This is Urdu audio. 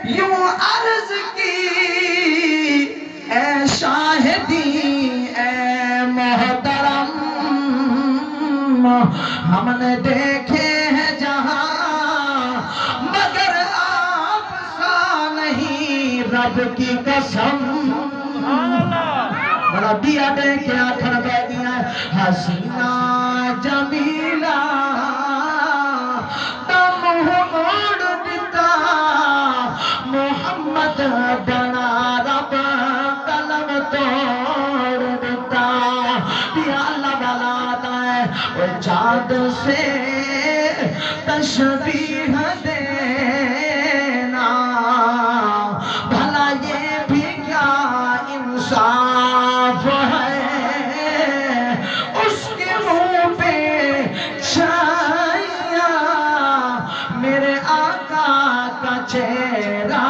یوں عرض کی اے شاہدی اے محترم ہم نے دیکھے ہیں جہاں مگر آپ سا نہیں رب کی قسم بڑا دیا دیکھے آکھر بے دیا حسینہ جمیلہ تمہ موڑ دیتا محمد بنا رب قلم توڑ دیتا دیا اللہ بلاتا ہے وہ چاند سے تشبیہ دینا بھلا یہ بھی کیا انصاف ہے اس کے منہ پہ چھایا میرے آقا کا چہرہ